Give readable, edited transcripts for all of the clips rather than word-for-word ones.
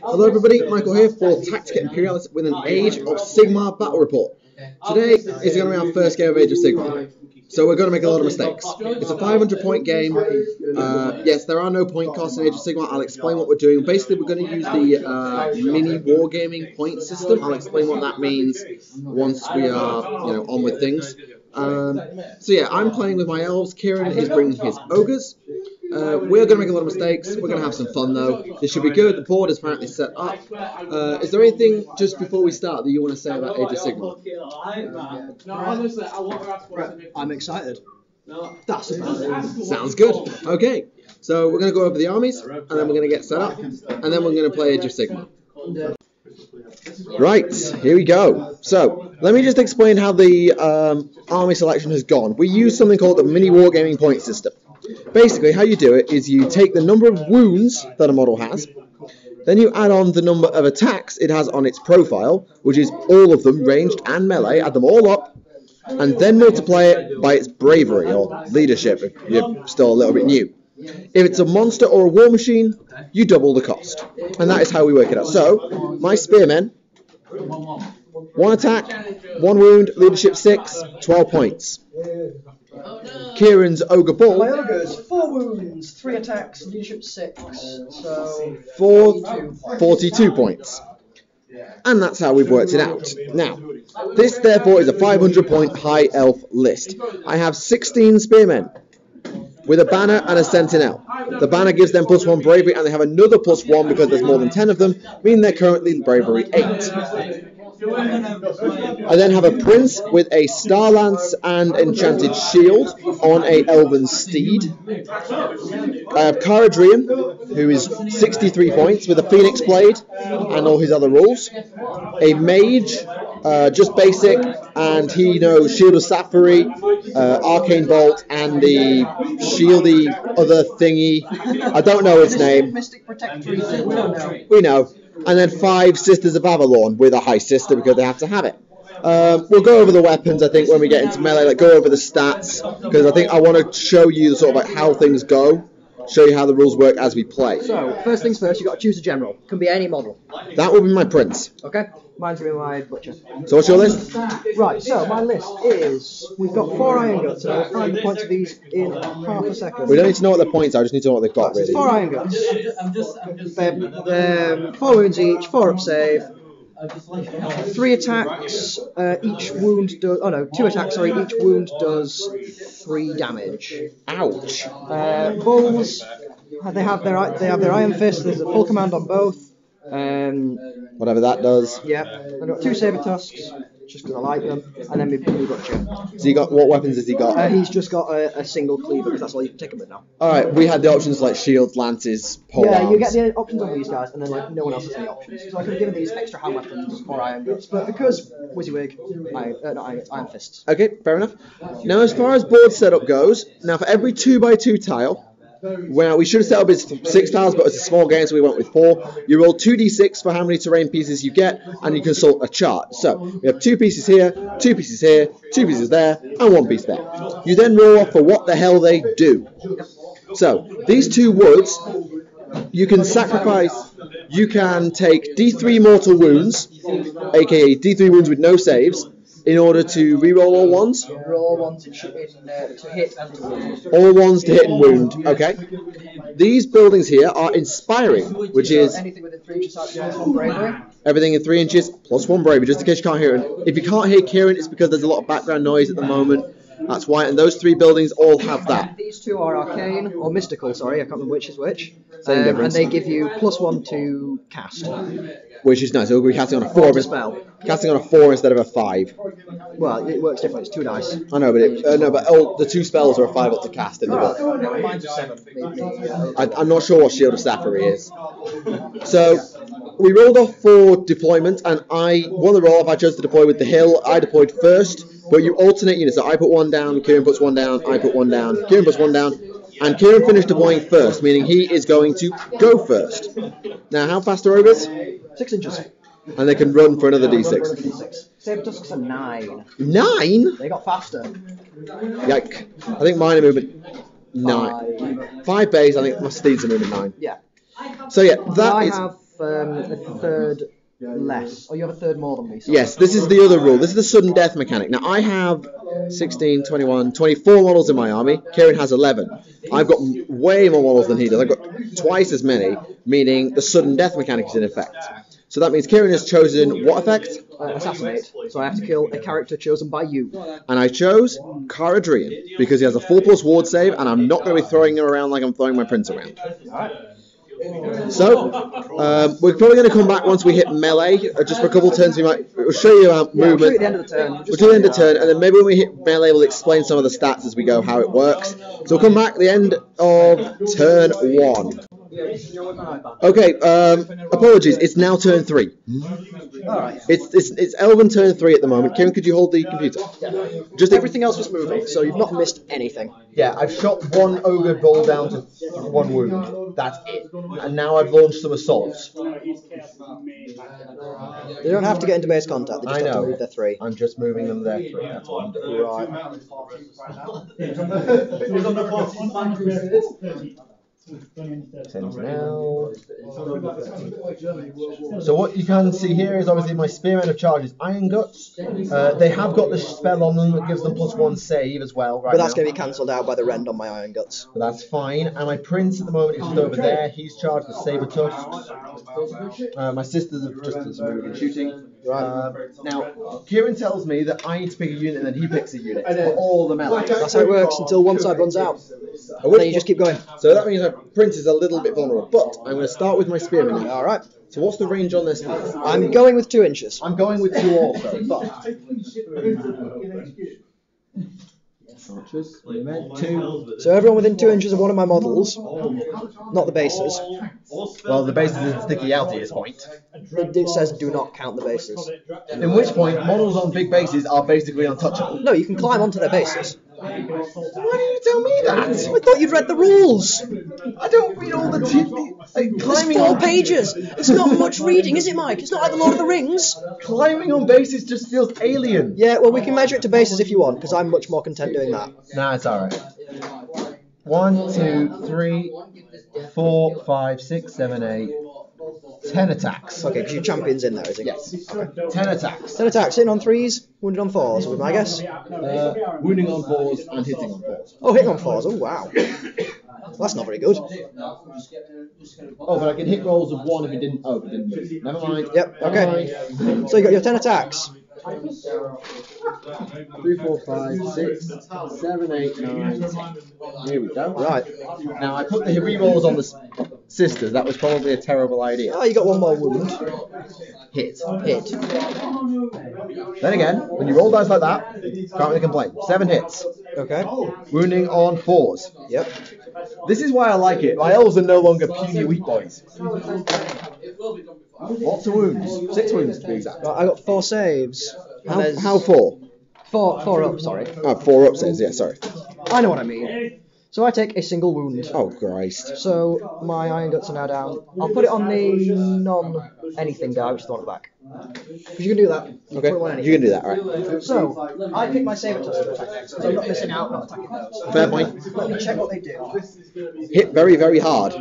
Hello everybody, Michael here for Tactica Imperialis with an Age of Sigmar battle report. Today is going to be our first game of Age of Sigmar, so we're going to make a lot of mistakes. It's a 500 point game. Yes, there are no point costs in Age of Sigmar. I'll explain what we're doing. Basically, we're going to use the mini wargaming point system. I'll explain what that means once we are, on with things. So yeah, I'm playing with my elves. Kieran is bringing his ogres. We're going to make a lot of mistakes. We're going to have some fun though. This should be good. The board is apparently set up. Is there anything just before we start that you want to say about Age of Sigmar? I'm excited. That's about it. Sounds good. Okay, so we're going to go over the armies, and then we're going to get set up, and then we're going to play Age of Sigmar. Right, here we go. So, let me just explain how the army selection has gone. We use something called the mini wargaming point system. Basically, how you do it is you take the number of wounds that a model has, then you add on the number of attacks it has on its profile, which is all of them, ranged and melee, add them all up, and then multiply it by its bravery or leadership if you're still a little bit new. If it's a monster or a war machine, you double the cost. And that is how we work it out. So, my spearmen, 1 attack, 1 wound, leadership 6, 12 points. Kieran's Ogre Bull. My ogres, 4 wounds, 3 attacks, leadership 6, so 42 points. And that's how we've worked it out. Now, this therefore is a 500 point high elf list. I have 16 spearmen with a banner and a sentinel. The banner gives them +1 bravery, and they have another +1 because there's more than 10 of them, meaning they're currently bravery 8. I then have a prince with a star lance and enchanted shield on a elven steed. I have Caradrian, who is 63 points with a phoenix blade and all his other rules. A mage, just basic, and he knows Shield of Sapphire, Arcane Bolt, and the shieldy other thingy. I don't know its name. Mystic Protectory thing, We know. And then 5 Sisters of Avalon with a High Sister because they have to have it. We'll go over the weapons, I think, when we get into melee, like go over the stats, because I think I want to show you sort of like how things go, show you how the rules work as we play. So, first things first, you've got to choose a general. Can be any model. That will be my prince. Okay, mine's going to be my butcher. So what's your list? Right, so my list is, we've got 4 iron guts, and I'll find the points of these in half a second. We don't need to know what the points are, I just need to know what they've got, really. 4 iron guts. 4 wounds each, 4 up save. 3 attacks, each wound does, 2 attacks, sorry, each wound does 3 damage. Ouch. Bulls, they have their iron fist, there's a full command on both. Whatever that does. Yeah, I've got 2 saber tusks, just because I like them, and then my butcher. So you got, what weapons has he got? He's just got a single cleaver, because that's all you can take him with now. Alright, we had the options like shields, lances, polearms. Yeah, you get the options on these guys, and then like no one else has any options. So I could have given these extra hand weapons or iron guts, but because WYSIWYG, iron fists. Okay, fair enough. Now as far as board setup goes, now for every 2x2 tile, well, we should have set up as 6 tiles, but it's a small game, so we went with 4. You roll 2d6 for how many terrain pieces you get, and you consult a chart. So, we have 2 pieces here, 2 pieces here, 2 pieces there, and 1 piece there. You then roll off for what the hell they do. So, these 2 woods, you can sacrifice, you can take d3 mortal wounds, aka d3 wounds with no saves, in order to reroll all ones? Roll ones to hit and to wound. All ones to hit and wound, okay. These buildings here are inspiring, which is anything within 3 inches +1 bravery. Everything in 3 inches +1 bravery, just in case you can't hear it. If you can't hear Kieran, it's because there's a lot of background noise at the moment. That's why, and those 3 buildings all have that. These 2 are arcane, or mystical, sorry, I can't remember which is which. Same difference. And they give you +1 to cast. Which is nice, so we're casting on a 4. Casting on a 4 instead of a 5. Well, it works different, it's 2 dice. I know, but the 2 spells are a 5 up to cast in the book. Mine's a 7, maybe. I'm not sure what Shield of Sapphire is. So, we rolled off for deployment, and I won the roll-off. I chose to deploy with the hill. I deployed first, but you alternate units. So I put 1 down, Kieran puts 1 down, I put 1 down, Kieran puts 1 down, and Kieran finished deploying first, meaning he is going to go first. Now, how fast are ogres? 6 inches. And they can run for another d6. Saber tusks are 9. 9? They got faster. Yike. I think mine are moving 9. 5 base, I think my steeds are moving 9. Yeah. So yeah, I have a third less. Oh, you have a third more than me. So. Yes, this is the other rule. This is the sudden death mechanic. Now, I have 16, 21, 24 models in my army. Kieran has 11. I've got way more models than he does. I've got twice as many, meaning the sudden death mechanic is in effect. So that means Kieran has chosen what effect? Assassinate. So I have to kill a character chosen by you. And I chose Caradrian because he has a 4+ ward save, and I'm not going to be throwing him around like I'm throwing my prince around. So, we're probably going to come back once we hit melee, just for a couple of turns. We'll show you our movement. We'll do it at the end of the turn. We'll do it at the end of the turn, and then maybe when we hit melee, we'll explain some of the stats as we go, how it works. So we'll come back at the end of turn 1. Okay, apologies, it's now turn 3. Alright. It's Elven turn 3 at the moment. Kieran, could you hold the computer? Just everything else was moving, so you've not missed anything. Yeah, I've shot one ogre bull down to 1 wound. That's it. And now I've launched some assaults. They don't have to get into base contact, they just have to move their 3. I'm just moving them there 3. That's all I'm doing. Right. Sends now. So what you can see here is obviously my Spearmen of Charges Iron Guts. They have got the spell on them that gives them +1 save as well. Right, but that's going to be cancelled out by the rend on my Iron Guts. But that's fine. And my Prince at the moment is just over there. He's charged with Saber Tusks. My sisters have just done some moving and shooting. Right. Now, Kieran tells me that I need to pick a unit and then he picks a unit for all the melee. That's how it works until one side runs out. And then you just keep going. So that means my Prince is a little bit vulnerable. But I'm going to start with my Spearman now. Alright. So what's the range on this one? I'm going with 2 inches. I'm going with 2 also. But... So everyone within 2 inches of one of my models, not the bases. Well, the bases isn't sticking out at this point. It says do not count the bases. In which point, models on big bases are basically untouchable. No, you can climb onto their bases. Why didn't you tell me that? I thought you'd read the rules. I don't read all the There's 4 pages. It's not much reading, is it, Mike? It's not like the Lord of the Rings. Climbing on bases just feels alien. Yeah, well, we can measure it to bases if you want, because I'm much more content doing that. Nah, it's alright. 1, 2, 3, 4, 5, 6, 7, 8, 10 attacks. Okay, because your champion's in there, is it? Yes. Okay. 10 attacks. 10 attacks, hitting on 3s, wounded on 4s, would be my guess. Wounding on 4s and hitting on 4s. Oh, hitting on 4s, oh wow. That's not very good. Oh, but I can hit rolls of 1 if it didn't. Oh, if it didn't move. Never mind. Yep, okay. So you got your 10 attacks. 3, 4, 5, 6, 7, 8, 9, 10. Here we go. Right. Now I put the re-rolls on the sisters. That was probably a terrible idea. Oh, you got 1 more wound. Hit. Hit. Then again, when you roll dice like that, can't really complain. 7 hits. Okay. Wounding on 4s. Yep. This is why I like it. My elves are no longer puny weak boys. Lots of wounds. 6 wounds to be exact. Right, I got 4 saves. How 4? 4 up, sorry. Oh, 4 up saves, yeah, sorry. I know what I mean. So I take a single wound. Oh, Christ. So my Iron Guts are now down. I'll put it on the non-anything die, which is the one at the back. Because you can do that. Okay, you can do that, right. So, I pick my Saber Tusk to attack next, because I'm not missing out, not attacking those. Fair point. Let me check what they do. Hit very, very hard.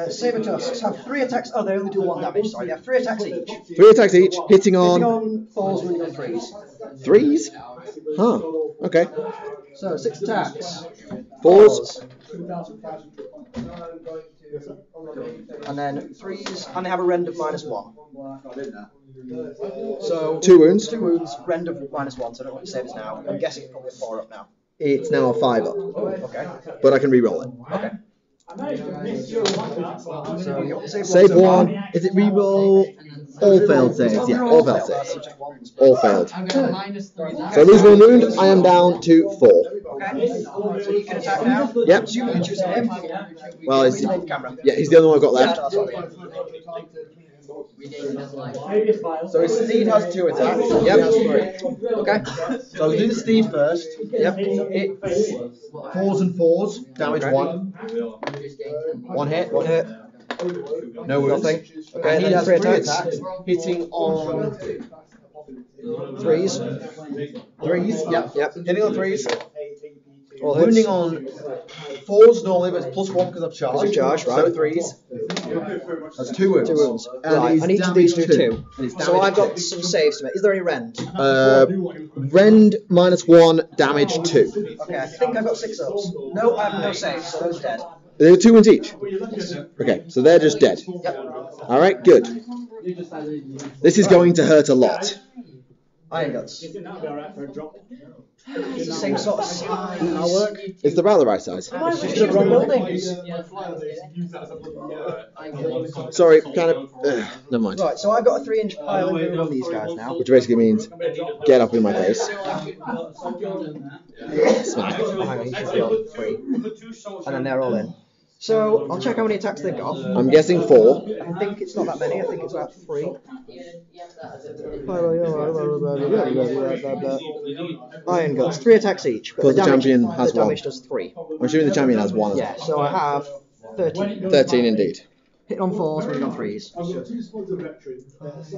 Saber Tusks have 3 attacks. Oh, they only do 1 damage, sorry. They have 3 attacks each. 3 attacks each, hitting on... 4s, wounding on 3s. 3s? Huh, okay. So, 6 attacks. 4s. And then 3s, and they have a rend of -1. So 2 wounds. 2 wounds, rend of -1, so I don't know what your save is now. I'm guessing it's probably a 4 up now. It's now a 5 up. Okay. But I can re-roll it. Okay. So you want Save 1. Is it re-roll? All failed saves. Yeah, all failed saves. All failed. So I lose 1 wound. I am down to 4. Okay. So you can attack now. Yep. Assuming you're choosing him. Well, he's the only one I've got left. So his Steed has 2 attacks. Yep. He has 3. Okay. So we'll do the Steed first. Yep. Hit 4s and 4s. Damage 1. 1 hit. 1 hit. No wounds. Nothing. Okay, And he then has 3 3 attacks. attacks. Hitting on 3s. 3s. Yep. Hitting on 3s. All hits. Wounding on 4s normally, but it's +1 because I've charged. Because you charged, right. So 3s. That's 2 wounds. 2 wounds. And Right, it's and each of these do damage 2. And it's So I've damage got 2. some saves to make. Is there any rend? Rend -1, damage 2. Okay, I think I've got 6 ups. No, I have no saves, so those are dead. They're 2 wounds each. Yes. Okay, so they're just dead. Yep. Alright, good. This is going to hurt a lot. Iron Guts. It's the same sort of size. That'll work. It's about the right size. It's just the wrong building. Sorry, kind of. Never mind. Right, so I've got a 3-inch pile in on these guys now. Which basically means get up in my face. Smack. Oh, hang on, you should be on 3. And then they're all in. So I'll check how many attacks they've got. I'm guessing 4. I think it's not that many. I think it's about 3. Iron Guts, 3 attacks each. But Plus the champion has the damage 1. does 3. I'm assuming the champion has 1 as Yeah, so I have 13. 13 indeed. Hitting on 4s, winning on 3s.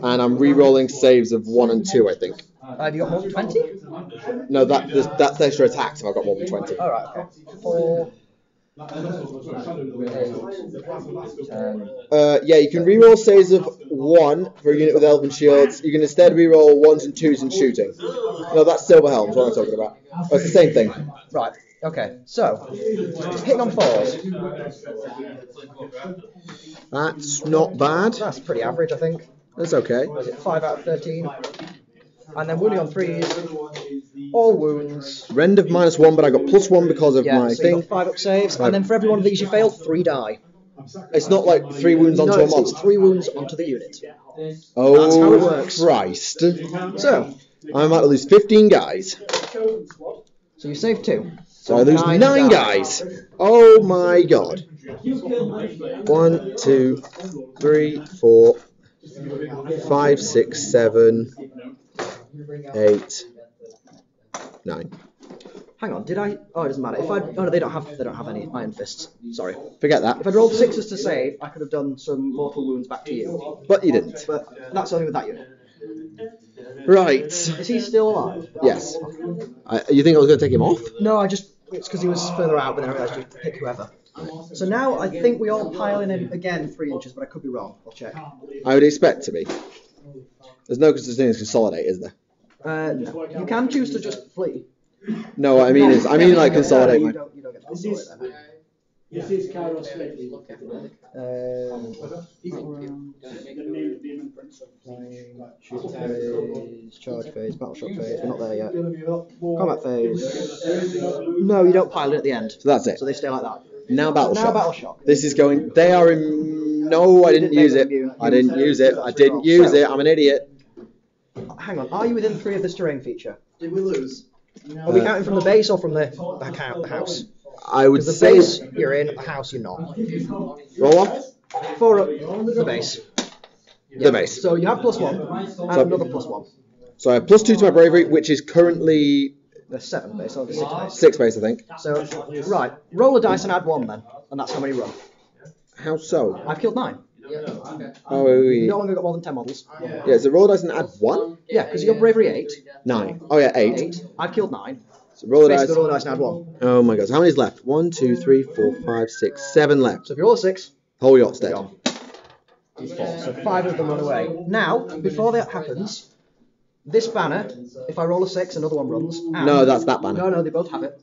And I'm re-rolling saves of 1 and 2, I think. Have you got more than 20? No, that's extra attacks if I've got more than 20. Alright, okay. 4. Yeah, you can re-roll saves of 1 for a unit with elven shields. You can instead re-roll 1s and 2s in shooting. No, that's silver helms, what I'm talking about. Oh, it's the same thing. Right, okay. So, hitting on 4s. That's not bad. That's pretty average, I think. That's okay. Was it 5 out of 13? And then wounding on 3s. All wounds. Rend of -1, but I got +1 because of my so thing. you got 5 up saves, and then for every one of these you fail, 3 die. It's not like 3 wounds onto No, a it's monster. 3 wounds onto the unit. Oh, That's how it works. Christ. So, I'm about to lose 15 guys. you save 2. So I lose 9 guys. Oh my god. 1, 2, 3, 4, 5, 6, 7, 8, 9. Hang on, did I? Oh, it doesn't matter. If I, oh no, they don't have any iron fists. Sorry. Forget that. If I'd rolled 6s to save, I could have done some mortal wounds back to you. But you didn't. But that's only with that unit. Right. Is he still alive? Yes. You think I was going to take him off? No, it's because he was further out, but then I realised you could pick whoever. So now I think we all pile in again 3 inches, but I could be wrong. I'll check. I would expect to be. There's no such thing as consolidate, is there? No. You can choose to just flee. No, what I mean is, like consolidate. You don't get to consolidate then. This is Kairos Shoot phase, charge phase, battle shock phase. We're not there yet. Combat phase. No, you don't pile it at the end. So that's it. So they stay like that. Now battle Now shock. battle shock. This is going. They are in. No, I didn't use it. I didn't use it. I didn't use it. I'm an idiot. Hang on. Are you within 3 of this terrain feature? Did we lose? Are we counting from the base or from the house? I would The say. base you're in, the house you're not. Roll off. 4 up the base. The base. So you have +1 and another +1. So I have +2 to my bravery, which is currently There's 7 base, or the 6 base. 6 base, I think. So, right, roll a dice and add 1 then, and that's how many run. How so? I've killed 9. Oh, You no longer got more than 10 models. yeah. So roll a dice and add 1. Yeah, because you got bravery 8. 9. Oh yeah, 8. 8. I've killed 9. So roll a dice. Basically, roll a dice and add 1. Oh my god. So how many's left? 1, 2, 3, 4, 5, 6, 7 left. So if you roll a 6, Whole yacht's dead. gone. So 5 of them run away. Now, before that happens, this banner, if I roll a 6, another one runs. And No, that's that banner. No, they both have it.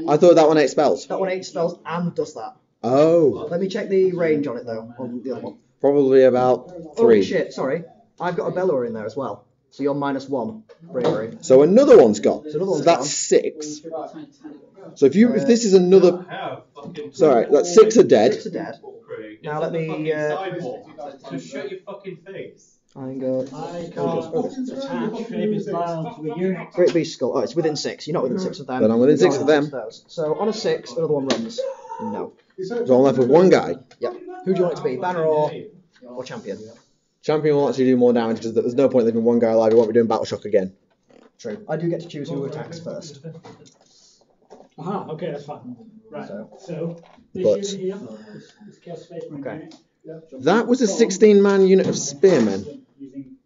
I thought that one 8 spells. That one 8 spells and does that. Oh. Let me check the range on it though, on the other one. Probably about 3. Oh shit, sorry. I've got a Bellower in there as well. So you're -1 bravery. So another one's gone. So another one's that's gone. 6. So if this is another, sorry, that's 6 are dead. 6 are dead. Now let me. So shut your fucking face. I go. Great Beast Skull. Oh, it's within 6. You're not within 6 of them. But I'm within 6 of them. Those. So on a 6, another one runs. No. So I'm left with 1 guy. Yep. Who do you want it to be? Banner or champion? Champion will actually do more damage because there's no point leaving 1 guy alive. We won't be doing battle shock again. True. I do get to choose who attacks first. Aha, okay, that's fine. Right. So But- this unit here, this Chaos Space Marine Okay. unit, That was a 16-man unit of spearmen,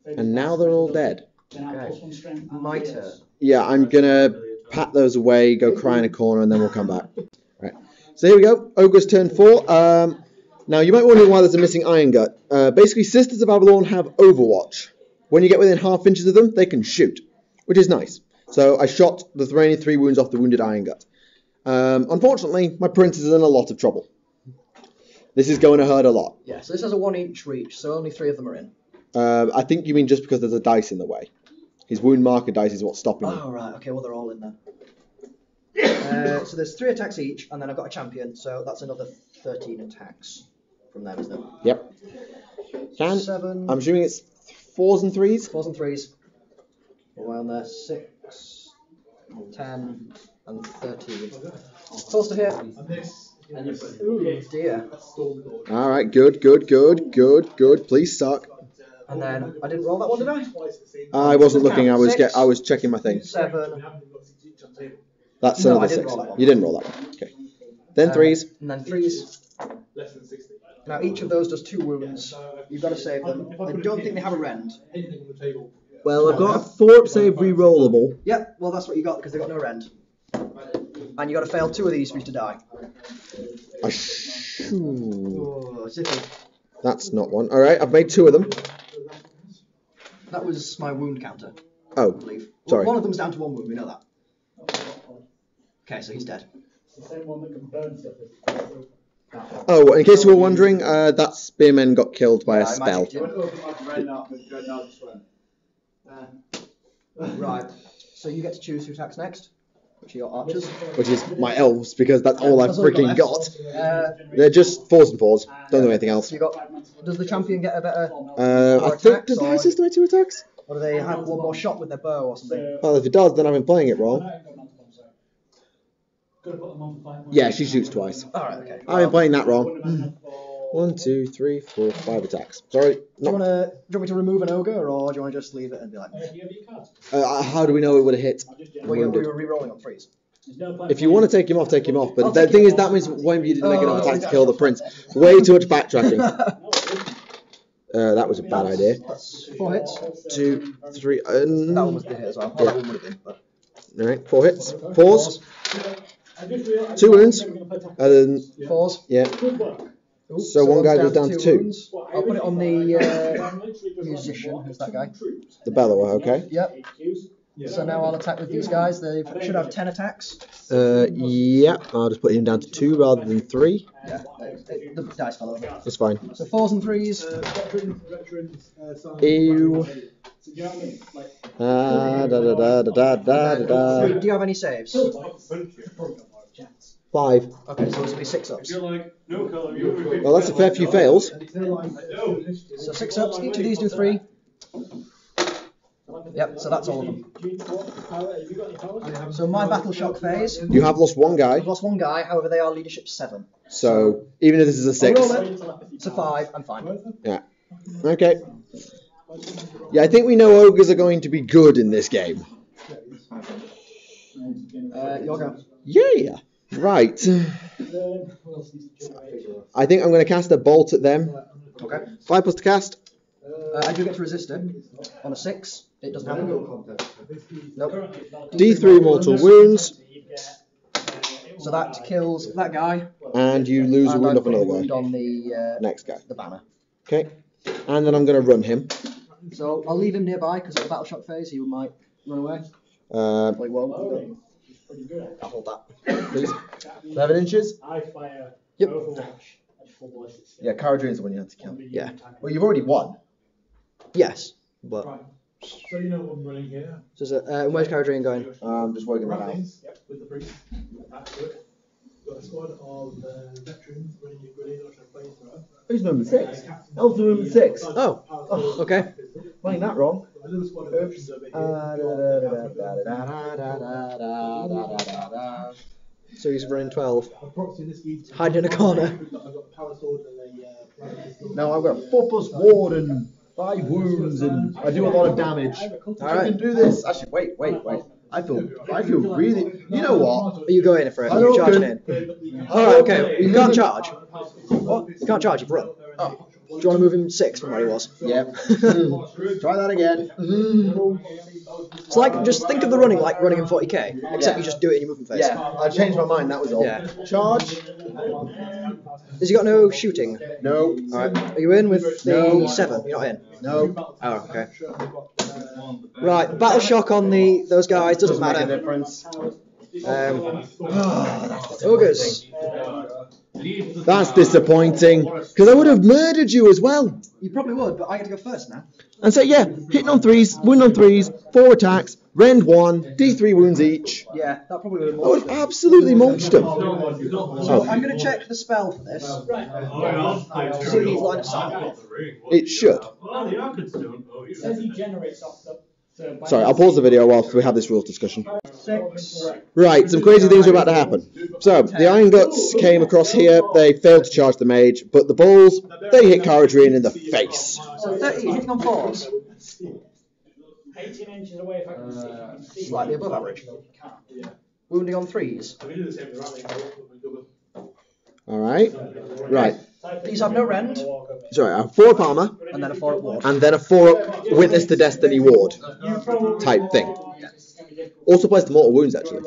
and now they're all dead. then I'll Okay. +1 strength. My turn. Yeah, I'm gonna pat those away, go cry in a corner, and then we'll come back. Right. So here we go. Ogre's turn 4. Now, you might wonder why there's a missing Iron Gut. Basically, Sisters of Avalon have Overwatch. When you get within half inches of them, they can shoot, which is nice. So I shot the remaining 3 wounds off the wounded Iron Gut. Unfortunately, my prince is in a lot of trouble. This is going to hurt a lot. Yeah, so this has a 1 each reach, so only 3 of them are in. I think you mean just because there's a dice in the way. His wound marker dice is what's stopping him. Oh, right, okay, well, they're all in then. So there's 3 attacks each, and then I've got a champion, so that's another 13 attacks from them, isn't it? Yep. 7. I'm assuming it's 4s and 3s? 4s and 3s. Around there, 6, 10, and 13. Force to hit. Ooh, dear. Alright, good. Please suck. And then, I didn't roll that one, did I? I wasn't looking, I was 6, I was checking my thing. 7. That's No, another I didn't 6. roll that one. You didn't roll that one. Okay. Then 3s. And then 3s. Now each of those does 2 wounds. You've got to save them. I don't think they have a rend. Well, I've got a 4-up save re-rollable. Yep, well that's what you got because they got no rend. And you got to fail 2 of these for you to die. Oh, zippy. That's not one. Alright, I've made 2 of them. That was my wound counter, I Oh, believe. sorry. One of them's down to 1 wound, we know that. Okay, so he's dead. It's the same one that can burn stuff. Oh, in case you were wondering, that spearman got killed by a I spell. magicked him. Right, so you get to choose who attacks next, which are your archers. Which is my elves, because that's all I've That's all you've freaking got. left. They're just 4s and 4s. Don't do anything else. So you got. Does the champion get a better? I think, does the high sister get 2 attacks? Or do they have one more shot with their bow or something? Well, if it does, then I've been playing it wrong. Yeah, she shoots twice. Alright, okay. I've been playing that wrong. 1, 2, 3, 4, 5 attacks. Sorry. Do you want me to remove an ogre, or do you want to just leave it and be like, How do we know it would have hit? well, we were re-rolling on 3s. If you want to take him off, take him off. But the thing is, that means when you didn't make enough attacks to kill the prince. Way too much backtracking. That was a bad idea. That's 4 hits. 2, 3. That one was the hit as well. Yeah. That one would have been. But... Alright, 4 hits. 4s. 2 wounds. And then, 4s. yeah. Ooh, So one guy goes down to 2. wounds. I'll put it on the musician. Who's that guy? The bellower, okay. Yep. So now I'll attack with these guys. They should have 10 attacks. Yeah. I'll just put him down to 2 rather than 3. Yeah. The dice fell over. That's fine. So 4s and 3s. Ew. Do you have any saves? 5. Okay, so this will be 6 ups. Well, that's a fair few fails. So 6 ups. Each of these do 3. Yep, so that's all of them. So my battle shock phase. You have lost 1 guy. I've lost 1 guy, however they are leadership 7. So, even if this is a 6. Roll it. It's a 5, I'm fine. Yeah. Okay. Yeah, I think we know ogres are going to be good in this game. Your go. Yeah. Right. I think I'm going to cast a bolt at them. Okay. 5 plus to cast. I do get to resist it. On a 6, it doesn't happen. Nope. D3 mortal wounds. So that kills that guy. And you lose a And wound I off put a another wound guy. on the Next guy. the banner. Okay. And then I'm going to run him. So I'll leave him nearby because at the battle shock phase he might run away. Well, he won't. I'll hold that. Please. 11 inches. I fire Yep. Overwatch at full ballistics. Yeah, Caradrine's the one you had to kill. Yeah. Well, you've already won. Yes. But Right. So you know what I'm running here. so, where's Caradrine going? I'm just working that out. Rattings, with the priest. That's good. Got a squad of veterans running your grenade or champagne thrower. Who's number 6? Elves are number 6. Oh. Okay. Playing that wrong. Another squad of veterans over here. So he's running 12. I'm proxying this lead. Hiding in a corner. I've got a power sword and a pistol. No, I've got 4 plus ward and 5 wounds and I do a lot of damage. I can do this. Actually, wait. I feel really. You know what? Are you going for it? Are you charging in? Alright, okay. You can't charge. What? You can't charge, you've run. Oh, Do you want to move him 6 from where he was? Yep. Try that again. It's like, just think of the running like running in 40k, except you just do it in your movement phase. Yeah, I changed my mind, that was all. Yeah. Charge? Has he got no shooting? No. Alright, are you in with the 7? You're not in? No. Oh, okay. Right, battle shock on those guys, doesn't Make a matter. difference. Ogres. That's disappointing, because I would have murdered you as well. You probably would, but I get to go first now. And so yeah, hitting on 3s, wound on 3s, 4 attacks, rend 1, D3 wounds each. Yeah, that probably would have I would have absolutely mulched them. So I'm going to check the spell for this. See if it needs line of sight. It should. It says he generates off the. Sorry, I'll pause the video whilst we have this rules discussion. 6. Right, some crazy things are about to happen. So, the Iron Guts came across here, they failed to charge the mage, but the Bulls, they hit Caradrian in the face. So 30, hitting on 4s. 18 inches away if I can see. Slightly above average. Wounding on 3s. Alright, right. These have no rend, Sorry, I have 4 up armour, and then a 4 at ward. and then a 4 up Witness to Destiny ward type thing. Also plays the Mortal Wounds, actually.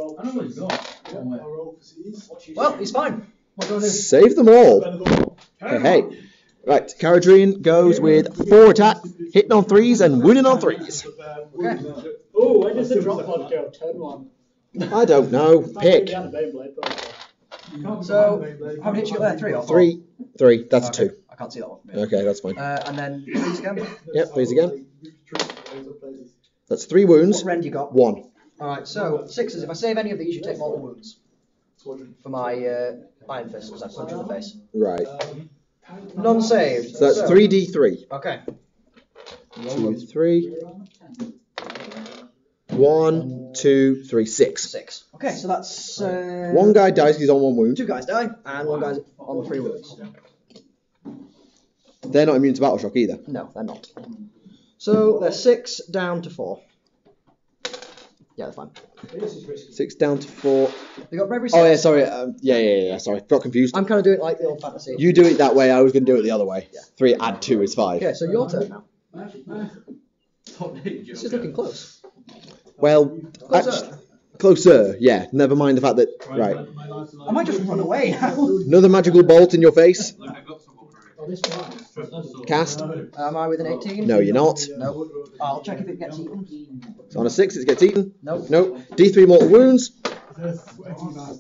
Well, he's fine. What do I do? Save them all. Hey. Right, Caradrian goes with 4 attack, hitting on 3s and wounding on 3s. Okay. Oh, when does the drop pod go? Turn 1. I don't know. Pick. So, how many hits you got there? 3 or 4? 3. 3. That's a 2. I can't see that one from here. Okay, that's fine. And then 3s again. Yep, please again. That's 3 wounds. What rend you got? 1. Alright, so 6s. If I save any of these, you take mortal wounds. For my Iron Fist, because I punch you in the face. Right. Non-saved. So that's 3d3. Okay. 2, 3. 1, 2, 3, 6. 6. Okay, so that's... One guy dies, he's on 1 wound. 2 guys die, and 1 guy's on 3 wounds. They're not immune to battle shock either. No, they're not. So they're 6 down to 4. Yeah, they're fine. 6 down to 4. They got bravery 6. Oh yeah, sorry. Yeah. Sorry, got confused. I'm kind of doing it like the old fantasy. You do it that way. I was going to do it the other way. Yeah. 3 add 2 is 5. Okay, so your turn now. This is looking close. Well, closer. Yeah. Never mind the fact that. Right. I might just run away now. Another magical bolt in your face. Cast. Am I with an 18? No, you're not. No. I'll check if it gets eaten. So on a 6, it gets eaten. Nope. Nope. D3 mortal wounds.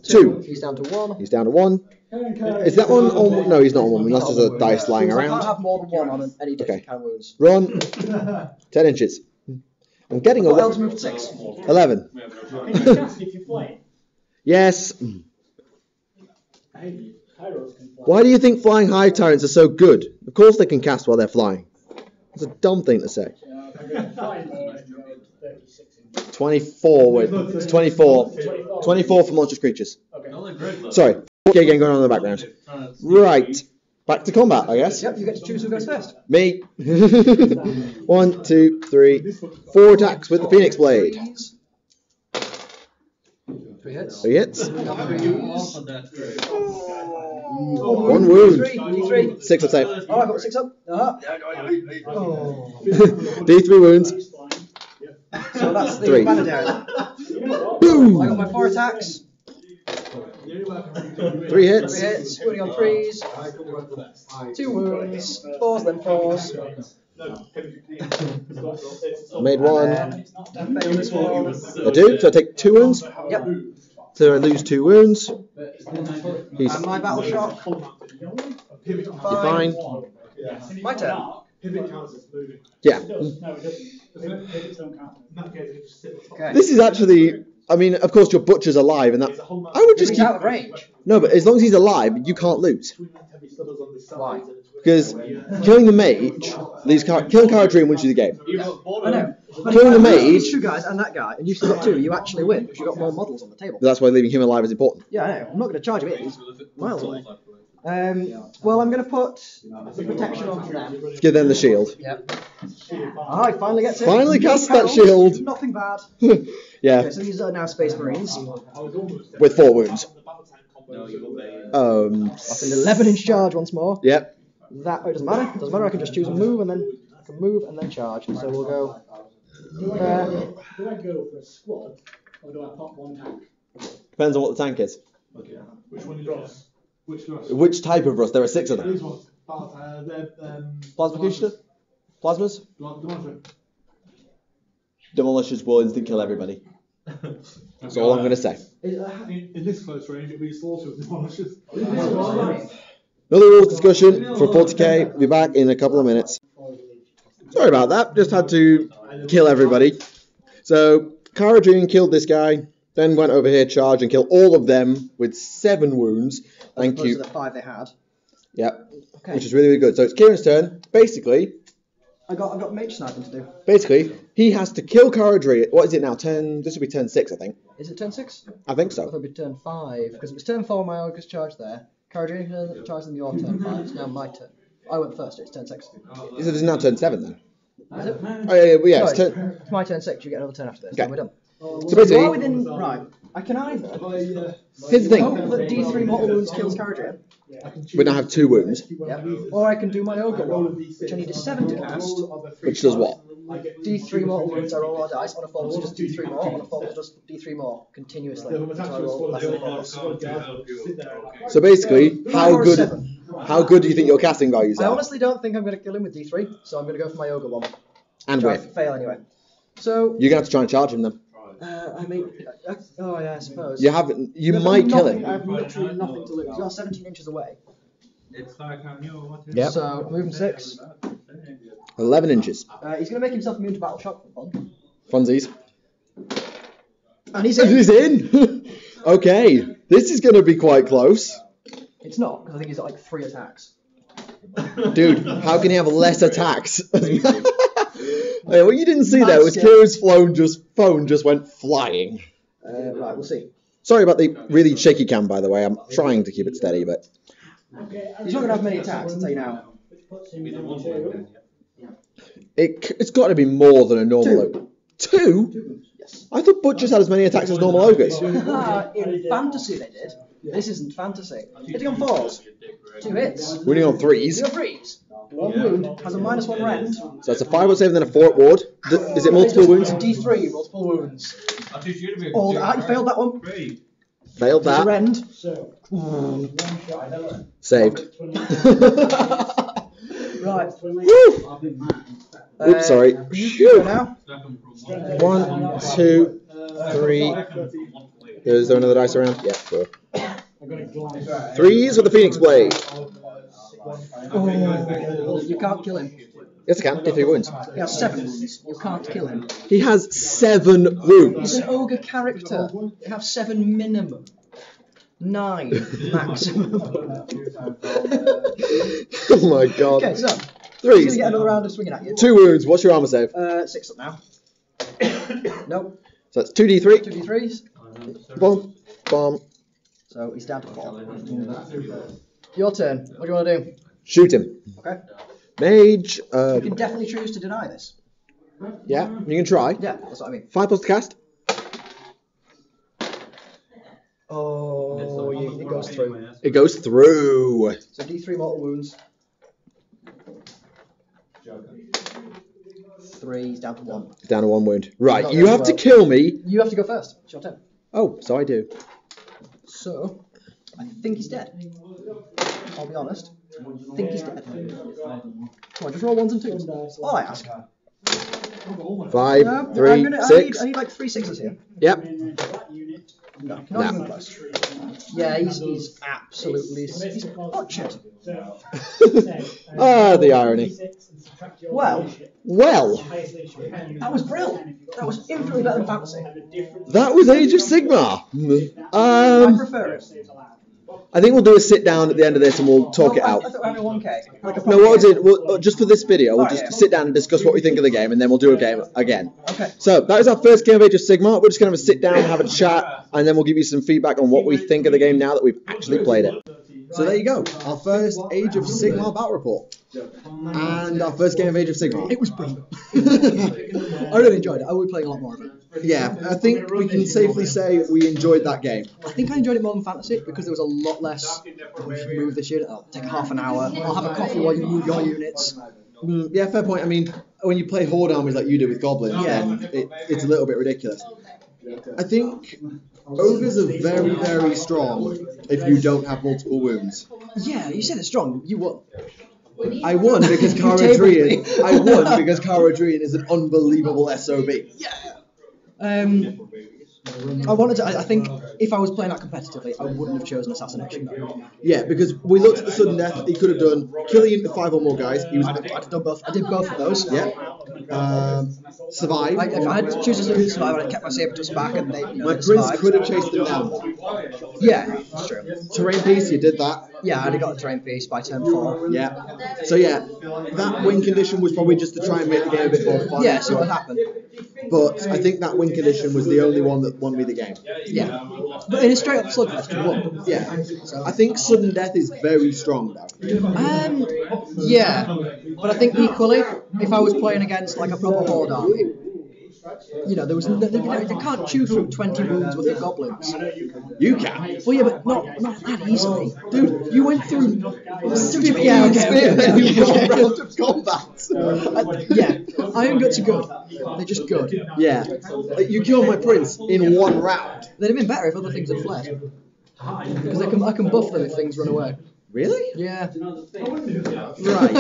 2. He's down to 1. He's down to 1. Is that one on? No, he's not on 1 unless there's a dice lying I can't around. have more than 1 on any different Okay. kind of wounds. Run. 10 inches. I'm getting a What else moved 6? 11. Can you cast if you're flying? Yes. Pyros can fly. Why do you think flying high tyrants are so good? Of course they can cast while they're flying. It's a dumb thing to say. Flying mode, 36 inches. 24. Wait, it's 24. 24 for monstrous creatures. Okay. Sorry. Okay, again going on in the background. Right. Back to combat, I guess. Yep, you get to choose who goes first. Me. 1, 2, 3, 4 attacks with the Phoenix Blade. 3 hits. 3 hits. 1 1 wound. D3. 6 up save. Oh, I got 6 up. D3 wounds. So that's the 3. Banadere. Boom. I got my 4 attacks. 3 hits. 3 hits. Wounding on 3s. 2 wounds. 4s, then 4s. Made 1. Fail this one. I do. So I take 2 wounds. Yep. So I lose 2 wounds. He's And my battle shot. fine. My turn. Yeah. No, it doesn't. Pivots don't count. Okay. This is actually. I mean, of course, your butcher's alive, and that. I would just He's keep. out of range. No, but as long as he's alive, you can't lose. Why? Because killing the mage leaves killing Caradrian wins you the game. I know. Killing the These mage. 2 guys and that guy, and you still got 2, you actually win because you've got more models on the table. That's why leaving him alive is important. Yeah, I know. I'm not going to charge him in. He's miles away. Well, I'm going to put the protection onto them. Give them the shield. Yep. I finally get to Finally cast that shield. Nothing bad. Yeah, Okay, so these are now Space Marines. with 4 wounds. Off an 11-inch charge once more. Yep. That it doesn't matter. Doesn't matter. I can just choose a move and then I can move and then charge. So we'll go. Do I go for a squad or do I pop one tank? Depends on what the tank is. Which one is Ross? Which Ross? Which type of rust? There are 6 of them. These ones. They're Plasma Kushner? Plasmas? Demolition. Demolishers will instant kill everybody. That's all I'm going to say. In this close range, it'll be a slaughter of demolishers. Another rules discussion for 40k. Be back in a couple of minutes. Sorry about that. Just had to kill everybody. So, Cara Dune killed this guy. Then went over here, charged, and killed all of them with 7 wounds. Thank you. Those are the 5 they had. Yep. Okay. Which is really, really good. So it's Kieran's turn. Basically, I got mage sniping to do. Basically, he has to kill Cara Dune. What is it now? 10. This will be turn 6, I think. Is it turn 6? I think I so. thought it'd be turn 5 because it was turn 4. My Ogre's charged there. Cara Dune charged in your turn 5. It's now my turn. I went first. It's turn 6. Is it now turn 7 then? Is it? Oh yeah, well, yeah. Sorry, It's turn. it's my turn 6. You get another turn after this. Okay. Then we're done. So So basically, are within right. I can either here's the hope thing. that D3 mortal wounds kills Cara Dune. We now have 2 wounds, Yeah. Or I can do my Ogre one, which I need a 7 to cast. which does what? D3 mortal wounds, I roll a dice. On a 4 it's just D3 more. On a 4 it's just D3 more continuously. So I roll less than 4. So basically, how Or a good 7. do you think your casting values I are? honestly don't think I'm going to kill him with D3, so I'm going to go for my Ogre one. And Try with. fail anyway. So, You're going to have to try and charge him then. I mean, oh yeah, I suppose. You haven't. You I've might kill nothing- him. I have literally nothing to lose. You're 17 inches away. Yep. So, moving 6. 11 inches. He's going to make himself immune to battle shock for fun. Funsies. And he's in. He's in. Okay, this is going to be quite close. It's not, because I think he's got like 3 attacks. Dude, how can he have less attacks? Hey, what you didn't see there was Kira's phone just went flying. Right, we'll see. Sorry about the really shaky cam, by the way. I'm trying to keep it steady, but He's not going to have many attacks, I'll tell you now. it's got to be more than a normal ogre. 2? Yes. I thought butchers had as many attacks as normal ogres. In fantasy they did. This isn't fantasy. Hitting on 4s. 2 hits. Winning on 3s. 2 on 3s. 1 wound. Has a -1 rend. So that's a 5 save and then a 4 ward. Is it multiple wounds? D3, multiple wounds. Oh, you failed that one. Failed There's a that. rend. Saved. Right. Oops, sorry. You go now. 1, 2, 3. Is there another dice around? Yeah, sure. 3s with the Phoenix Blade. Oh, you can't kill him. Yes, I can. Get 3 wounds. He has 7 wounds. You can't kill him. He has 7 He's wounds. an ogre character. You have 7 minimum. 9 maximum. Oh my god. Okay, so he's going to 3s. get another round of swinging at you. 2 wounds. What's your armor save? 6 up now. Nope. So that's 2d3. 2d3s. Bomb. Bomb. So he's down to 4. Your turn. What do you want to do? Shoot him. Okay. Mage. You can definitely choose to deny this. Yeah, you can try. Yeah, that's what I mean. 5 plus to cast. Oh, it goes through. It goes through. So D3 mortal wounds. 3, he's down to 1. Down to 1 wound. Right, Not you very have to well. kill me. You have to go first. It's your turn. Oh, so I do. So, I think he's dead. I'll be honest. I think he's dead. Come on, just roll 1s and 2s. All I ask. 5, No, 3, I 6. need like 3 6s here. Yep. No, not No. even close. Yeah, he's absolutely he's butchered. Ah, the irony. Well, that was brilliant. That was infinitely better than fantasy. That was Age of Sigmar. I prefer it. I think we'll do a sit down at the end of this and we'll talk it I out. thought we were having 1K. Like a No, what was it? Well, just for this video, we'll Alright, just yeah. sit down and discuss what we think of the game, and then we'll do a game again. Okay. So that is our first game of Age of Sigmar. We're just going to have a sit down, have a chat, and then we'll give you some feedback on what we think of the game now that we've actually played it. So there you go, our first Age of Sigmar battle report. And our first game of Age of Sigmar. It was brilliant. I really enjoyed it. I will be playing a lot more of it. Yeah, I think we can safely say we enjoyed that game. I think I enjoyed it more than Fantasy because there was a lot less move this year. It'll take half an hour. I'll have a coffee while you move your units. Yeah, fair point. I mean, when you play Horde armies like you do with Goblins, then it's a little bit ridiculous. I think Ogres are very, very strong if you don't have multiple wounds. Yeah, you said it's strong. You won. I won because Cara Adrian. I won because Cara Adrian is an unbelievable SOB. Yeah. I wanted to. I think if I was playing that competitively, I wouldn't have chosen Assassination. Yeah, because we looked at the sudden death. He could have done killing into 5 or more guys. He was. I'd done both. I did both of those. Yeah. Survive. If I had to choose to survive, I'd have kept my Sabertooths back, and they. My Prince could have chased them down. Yeah, that's true. Terrain piece, you did that. Yeah, I'd have got a terrain piece by turn 4. Yeah. So yeah, that win condition was probably just to try and make the game a bit more fun. Yeah, see what happened. But I think that win condition was the only one that won me the game. Yeah. But in a straight up slugfest, you won. Yeah. So I think sudden death is very strong though. Yeah. But I think equally, if I was playing against like a proper Horde army, you know, they can't chew through 20 wounds with the goblins. You can. Well, yeah, but not that easily. Dude, you went through Yeah, okay. you got a round of combat. Yeah, Iron Guts are good. They're just good. Yeah. You killed my Prince in 1 round. They'd have been better if other things had fled. Because I can buff them if things run away. Really? Yeah. Right.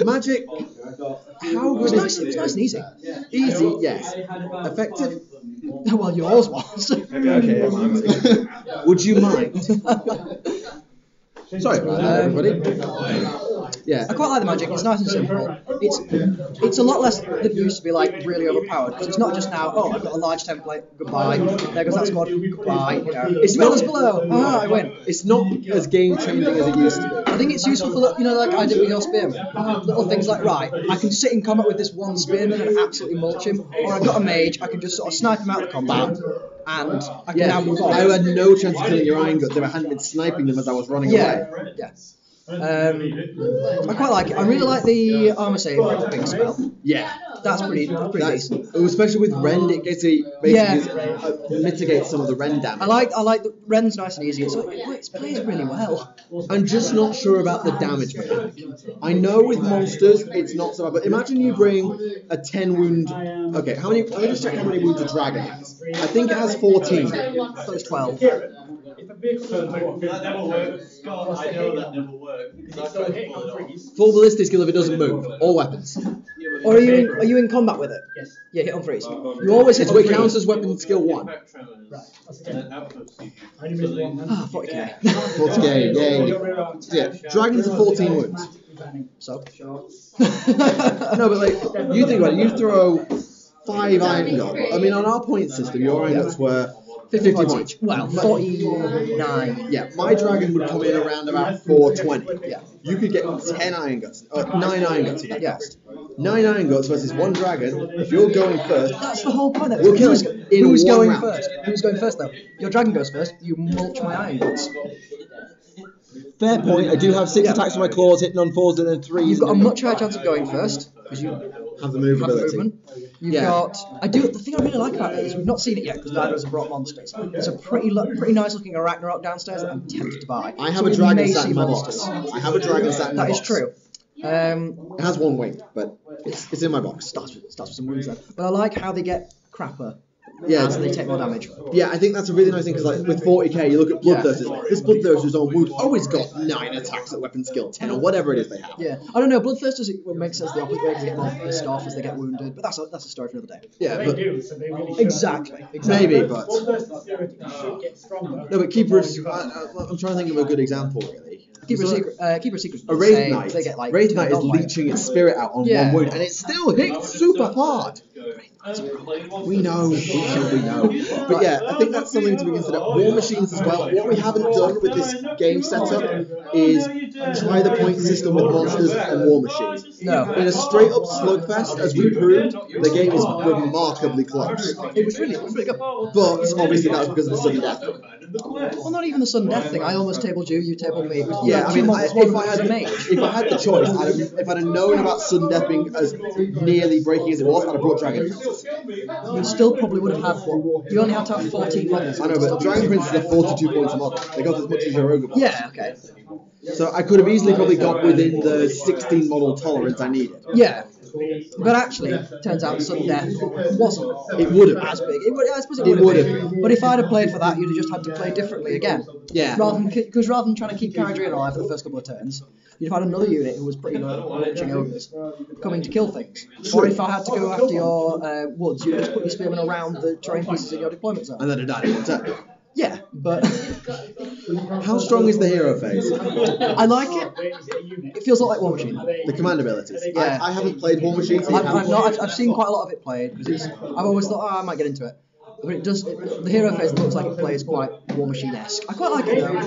Magic. How good It was nice and easy. Easy, yes. Effective? Well, yours was. Okay, would you mind? Sorry about that, everybody. Yeah. I quite like the magic. It's nice and simple. It's a lot less than it used to be like really overpowered because it's not just now. Oh, I've got a large template. Goodbye. There goes that squad. Goodbye. You know, it's not below. Ah, I win. It's not as game changing as it used to be. I think it's useful for like I did with your spearman. Little things like I can sit in combat with this one spearman and absolutely mulch him, or I've got a mage. I can just sort of snipe him out of combat. And I can now move on. I had no chance of killing your Iron Guts if I hadn't been sniping them as I was running away. Yeah. I quite like it. I really like the armor save big spell. Yeah. That's pretty decent. Especially with Rend, it gets mitigates some of the Rend damage. I like the Rend's nice and easy. It plays really well. I'm just not sure about the damage mechanic. I know with monsters it's not so bad, but imagine you bring a 10 wound. Okay, let me just check how many wounds a dragon has. I think it has 14. I thought it was 12. If a vehicle turns off, That never works. God, I know that never works. Full ballistic skill if it doesn't move. All weapons. Or are you in combat with it? Yes. Yeah, hit on freeze. You always hit on So it freeze. counts as weapon skill 1. I only missed one. 40k. 40k, yay. Yeah, dragons are 14 wounds. So? No, but like, you think about it, you throw 5 Iron Guts. I mean, on our point system, your Iron Guts were 50 points. Well, 49. Yeah, my dragon would come in around about 420. Yeah. You could get 10 Iron Guts, 9 Iron Guts at best. 9 Iron Guts versus 1 dragon. If you're going first, That's the whole point. we'll kill it in Who's 1 going round. first? Who's going first though? Your dragon goes first. You mulch my Iron Guts. Fair point. I do have 6 attacks with my claws, hitting on 4s and then 3s. You've got a much higher chance of going first because you have the movability. movement. You've got. The thing I really like about it is we've not seen it yet because neither of us have brought monsters. There's a pretty nice looking Ragnarok downstairs that I'm tempted to buy. I have So a we dragon may sat see in my monsters. box. I have a dragon sat in my That box. is true. It has 1 wing, but it's in my box. Starts with some wounds there. But I like how they get crapper. Yeah, as they take more damage. Yeah, I think that's a really nice thing because like with 40k, you look at Bloodthirsters. This Bloodthirster's on wound always got 9 attacks at weapon skill 10 or whatever it is they have. Yeah, I don't know. Bloodthirsters makes sense the opposite way because they get more pissed off as they get wounded. But that's a story for another day. Yeah, They but do, so they really should. Exactly. maybe, but Bloodthirsters theoretically should get stronger. no, but Keepers. I'm trying to think of a good example really. Keeper Secret. A Wraith Knight. They get like Wraith Knight is turned on by it. leeching its spirit out on 1 wound, and it still hits super hard. We know. But yeah, I think that's something to be considered. War machines as well. What we haven't done with this game setup is try the point system with monsters and war machines. No. In a straight up slugfest, as we proved, the game is remarkably close. It was really good. But obviously that was because of the sudden death. Well, not even the sudden death thing. I almost tabled you, you tabled me. It was, Yeah, I two mean, months, if one I was had a mage. if I had the choice, if I'd have known about sudden death being as nearly breaking as it was, I'd have brought Dragon Princes. You still probably would have had what? You only had to have 14 models. I know, but Dragon Princes are 42 points a model. They got as much as your Ogre model. Yeah, okay. So I could have easily probably got within the 16 model tolerance I needed. Yeah. But actually, turns out sudden death wasn't. It would have as big. I suppose it It would have would been. have. But if I'd have played for that, you'd have just had to play differently again. Yeah. Because rather than trying to keep Caradrian alive for the first couple of turns, you'd have had another unit who was pretty good at launching ogres, coming to kill things. True. Or if I had to go after your woods, you'd just put your spearmen around the terrain pieces in your deployment zone. And then it died in one turn. Yeah, but How strong is the hero phase? I like it. It feels a lot like War Machine. The command abilities. Yeah. I haven't played War Machine. So I've seen quite a lot of it played because I've always thought, I might get into it. But it does. The hero phase looks like it plays quite War Machine-esque. I quite like it though.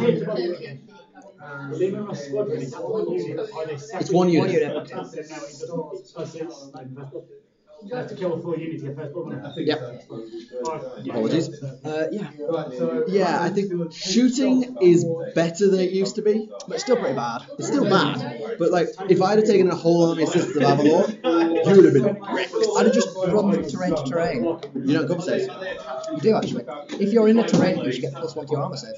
It's one unit. You have to kill a full unit to get first blood on it. Yep. Apologies. Yeah, Yeah, I think shooting is better than it used to be. but it's still pretty bad. It's still bad, but like if I'd have taken a whole army of Sisters of Avalor, you would have been wrecked. I'd have just run from terrain to terrain. You don't come safe. You do actually. If you're in a terrain, you should get +1 to your armor save.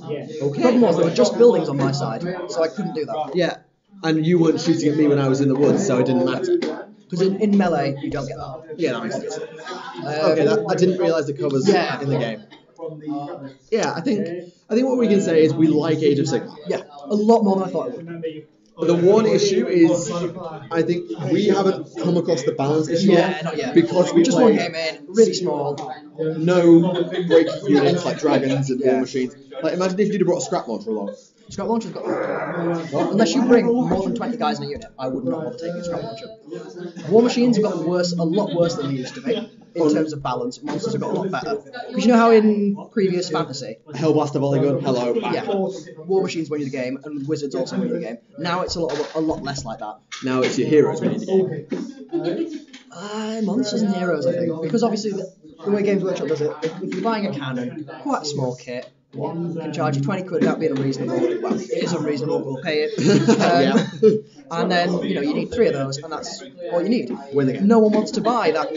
Yeah. The problem was there were just buildings on my side, so I couldn't do that. Yeah, and you weren't shooting at me when I was in the woods, so it didn't matter. Because in melee, you don't get that. Yeah, that makes sense. Okay, I didn't realise the covers in the game. Yeah, I think what we can say is we like Age of Sigmar. Yeah, a lot more than I thought it would. The one issue is, I think we haven't come across the balance issue Yeah, not yet. because we Just play one game in, really small. no breaking units like dragons and war Yeah. machines. Like imagine if you'd have brought a scrap launcher along. Scrap launcher's got. Unless you bring more than 20 guys in a unit, I would not want to take a scrap launcher. War machines have got worse, a lot worse than they used to be in terms of balance. Monsters have got a lot better. Because you know how in previous fantasy, Hellblaster volley gun, hello, back. yeah, war machines win you the game and wizards also win you the game. Now it's a lot less like that. Now it's your heroes winning the game. Monsters and heroes, I think, because obviously the way Games Workshop does it, if you're buying a cannon, quite a small kit. Can charge you 20 quid without being unreasonable. Well, it is unreasonable, but we'll pay it. And then, you need 3 of those, and that's all you need. Win the game. No one wants to buy that,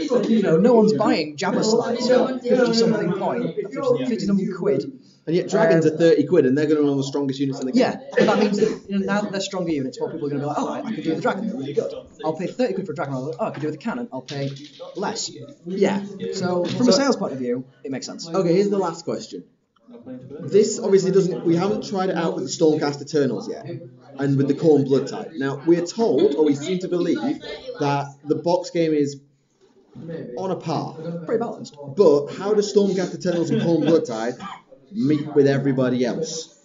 no one's buying Jabba slides for 50-something coin, 50-something quid. And yet dragons are 30 quid and they're going to be one of the strongest units in the game. Yeah, but that means that now that they're stronger units, more people are going to be like, oh, I could do with the dragon, they're really good. I'll pay 30 quid for a dragon, I could do with the cannon, I'll pay less. Yeah. So, from a sales point of view, it makes sense. Okay, here's the last question. This obviously we haven't tried it out with the Stormcast Eternals yet, and with the Khorne Blood type. Now, we're told, or we seem to believe, that the box game is on a par. Pretty balanced. But how does Stormcast Eternals and Khorne Blood type meet with everybody else?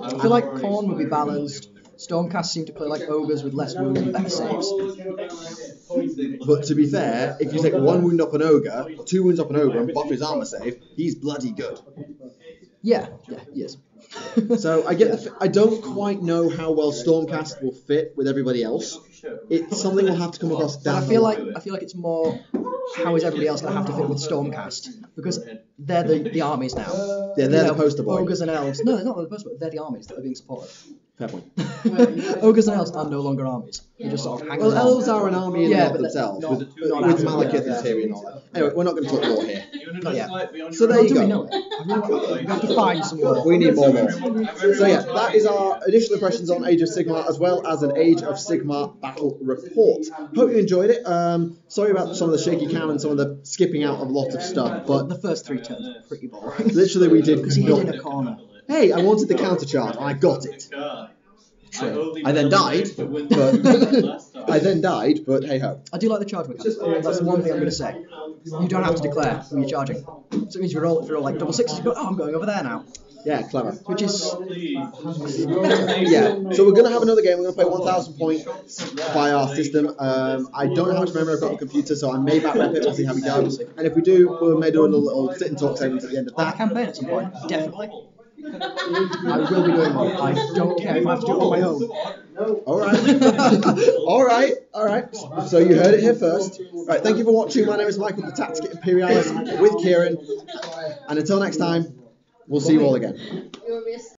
I feel like Khorne would be balanced. Stormcast seem to play like ogres with less wounds and better saves. But to be fair, if you take 1 wound up an ogre, 2 wounds up an ogre, and buff his armor save, he's bloody good. Yeah, he is. So I get I don't quite know how well Stormcast will fit with everybody else. It's something we'll have to come across down I feel like it's more how is everybody else going to have to fit with Stormcast, because they're the armies now. Yeah, they're the poster boy. Ogres and elves. No, they're not the poster boy. They're the armies that are being supported. Fair point. Ogres and elves are no longer armies. They just sort of hang Well, along. elves are an army in and of but themselves, not- with not Malekith elves. and Tyrion and all that. Anyway, we're not going to talk more here. Not yet. So there you Do we go. know it? I really want- We have to find some more. We need more. So yeah, that is our initial impressions on Age of Sigmar, as well as an Age of Sigmar battle report. Hope you enjoyed it. Sorry about some of the shaky cam and some of the skipping out of a lot of stuff, but The first 3 turns were pretty boring. literally we did Because he hid in a nothing. corner. Hey, I wanted the counter charge and I got it. I then died, but hey ho. I do like the charge mechanic. That's the one thing I'm going to say. You don't have to declare when you're charging. So it means if you roll like double sixes, you go, oh, I'm going over there now. Yeah, clever. Which is... Yeah, so we're going to have another game. We're going to play 1,000 points by our system. I don't know how much memory I've got on the computer, so I may back rep it. We'll see how we go. And if we do, we may do a little sit and talk segment at the end of That that. campaign at some point, definitely. I will be doing one. I don't care if I have to do it on my own. All right. All right. So you heard it here first. Right. Thank you for watching. My name is Michael, the Tactica Imperialis with Kieran, and until next time, we'll see you all again.